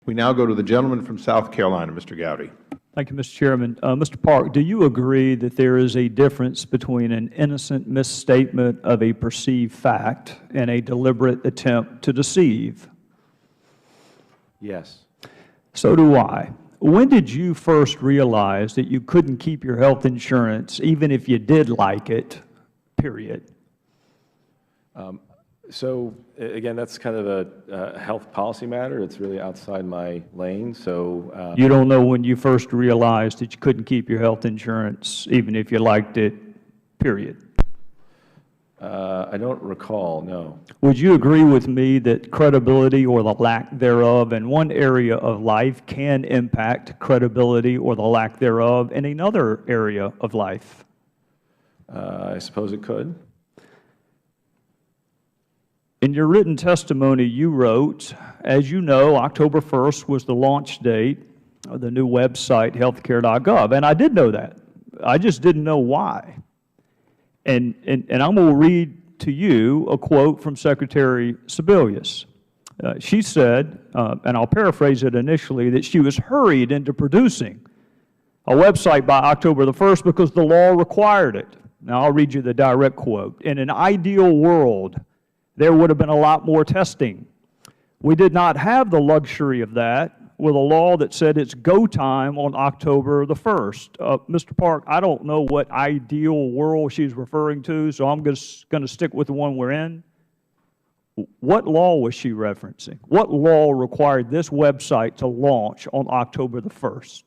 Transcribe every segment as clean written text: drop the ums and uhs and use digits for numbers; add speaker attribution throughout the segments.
Speaker 1: We now go to the gentleman from South Carolina, Mr. Gowdy.
Speaker 2: Thank you, Mr. Chairman. Mr. Park, do you agree that there is a difference between an innocent misstatement of a perceived fact and a deliberate attempt to deceive?
Speaker 3: Yes.
Speaker 2: So do I. When did you first realize that you couldn't keep your health insurance even if you did like it, period?
Speaker 3: So, again, that's kind of a health policy matter. It's really outside my lane. So
Speaker 2: you don't know when you first realized that you couldn't keep your health insurance even if you liked it, period?
Speaker 3: I don't recall, no.
Speaker 2: Would you agree with me that credibility or the lack thereof in one area of life can impact credibility or the lack thereof in another area of life?
Speaker 3: I suppose it could.
Speaker 2: In your written testimony, you wrote, as you know, October 1st was the launch date of the new website, healthcare.gov, and I did know that. I just didn't know why. And I'm going to read to you a quote from Secretary Sebelius. She said, and I'll paraphrase it initially, that she was hurried into producing a website by October the 1st because the law required it. Now, I'll read you the direct quote. In an ideal world, there would have been a lot more testing. We did not have the luxury of that with a law that said it's go time on October the 1st. Mr. Park, I don't know what ideal world she's referring to, so I'm just going to stick with the one we're in. What law was she referencing? What law required this website to launch on October the 1st?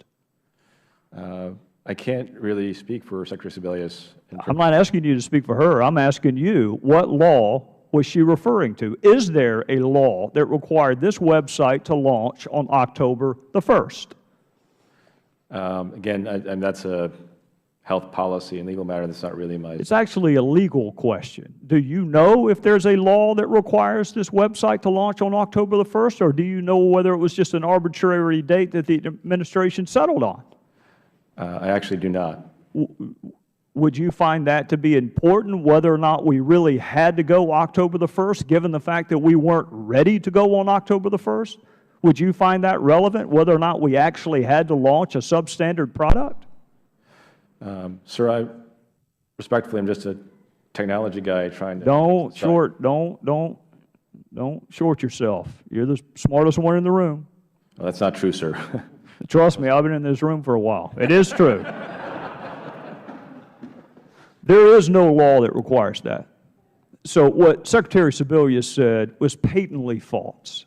Speaker 3: I can't really speak for Secretary Sebelius.
Speaker 2: I'm not asking you to speak for her. I'm asking you, what law was she referring to? Is there a law that required this website to launch on October the 1st?
Speaker 3: Again, and that's a health policy and legal matter. That's not really my...
Speaker 2: It's actually a legal question. Do you know if there's a law that requires this website to launch on October the 1st, or do you know whether it was just an arbitrary date that the administration settled on?
Speaker 3: I actually do not.
Speaker 2: Would you find that to be important, whether or not we really had to go October the 1st, given the fact that we weren't ready to go on October the 1st? Would you find that relevant, whether or not we actually had to launch a substandard product?
Speaker 3: Sir, respectfully, I'm just a technology guy trying to...
Speaker 2: Don't short yourself. You're the smartest one in the room.
Speaker 3: Well, that's not true, sir.
Speaker 2: Trust me, I've been in this room for a while. It is true. There is no law that requires that. So what Secretary Sebelius said was patently false.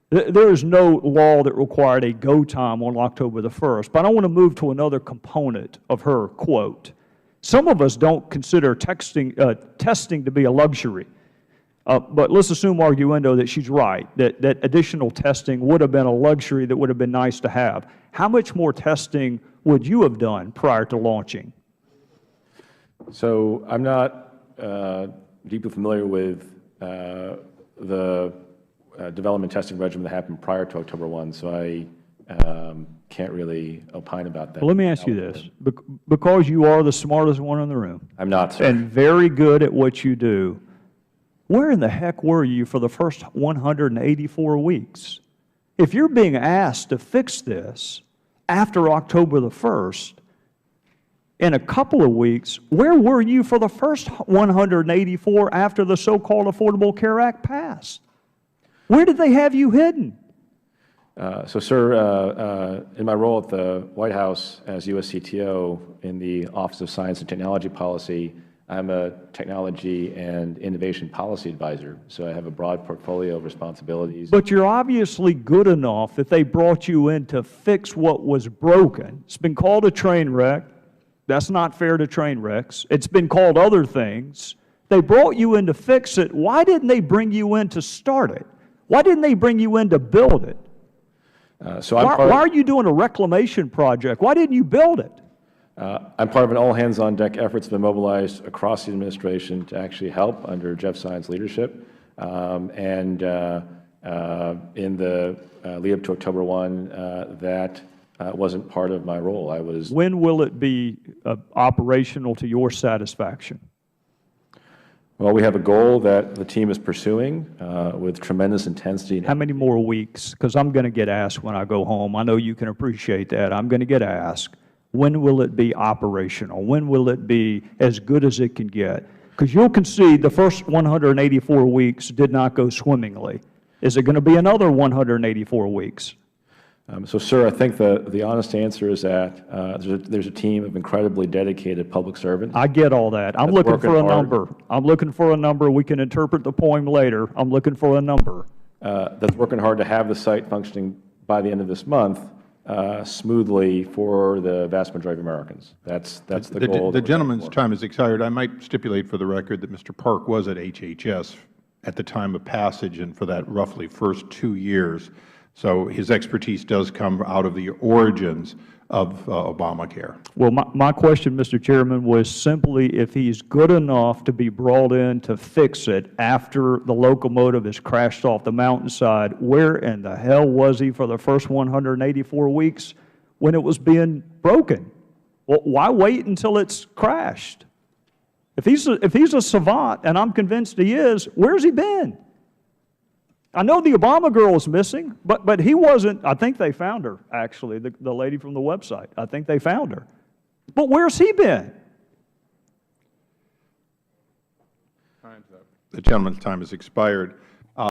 Speaker 2: There is no law that required a go time on October the 1st. But I want to move to another component of her quote. Some of us don't consider testing to be a luxury. But let's assume arguendo that she's right, that additional testing would have been a luxury that would have been nice to have. How much more testing would you have done prior to launching?
Speaker 3: So I'm not deeply familiar with the development testing regimen that happened prior to October 1, so I can't really opine about that.
Speaker 2: Well, let me ask you this. Because you are the smartest one in the room.
Speaker 3: I'm not, sir.
Speaker 2: And very good at what you do, where in the heck were you for the first 184 weeks? If you're being asked to fix this after October the 1st, in a couple of weeks, where were you for the first 184 after the so-called Affordable Care Act passed? Where did they have you hidden?
Speaker 3: So, sir, in my role at the White House as U.S. CTO in the Office of Science and Technology Policy, I'm a technology and innovation policy advisor, so I have a broad portfolio of responsibilities.
Speaker 2: But you're obviously good enough that they brought you in to fix what was broken. It's been called a train wreck. That's not fair to train wrecks. It's been called other things. They brought you in to fix it. Why didn't they bring you in to start it? Why didn't they bring you in to build it? Why are you doing a reclamation project? Why didn't you build it?
Speaker 3: I'm part of an all-hands-on-deck effort that's been mobilized across the administration to actually help under Jeff Zion's leadership. In the lead-up to October 1, that wasn't part of my role. I was.
Speaker 2: When will it be operational to your satisfaction?
Speaker 3: Well, we have a goal that the team is pursuing with tremendous intensity.
Speaker 2: How many more weeks? Because I'm going to get asked when I go home. I know you can appreciate that. I'm going to get asked, when will it be operational? When will it be as good as it can get? Because you'll concede the first 184 weeks did not go swimmingly. Is it going to be another 184 weeks?
Speaker 3: So, sir, I think the honest answer is that there's a team of incredibly dedicated public servants.
Speaker 2: I get all that. I'm looking for a number. I'm looking for a number. We can interpret the poem later. I'm looking for a number.
Speaker 3: That's working hard to have the site functioning by the end of this month smoothly for the vast majority of Americans. That's the goal.
Speaker 1: The gentleman's time has expired. I might stipulate for the record that Mr. Park was at HHS at the time of passage and for that roughly first 2 years. So his expertise does come out of the origins of Obamacare.
Speaker 2: Well, my question, Mr. Chairman, was simply if he's good enough to be brought in to fix it after the locomotive has crashed off the mountainside, where in the hell was he for the first 184 weeks when it was being broken? Well, why wait until it's crashed? If he's a savant, and I'm convinced he is, where's he been? I know the Obama girl is missing, but he wasn't. I think they found her, actually, the lady from the website. I think they found her. But where's he been?
Speaker 1: Time's up. The gentleman's time has expired.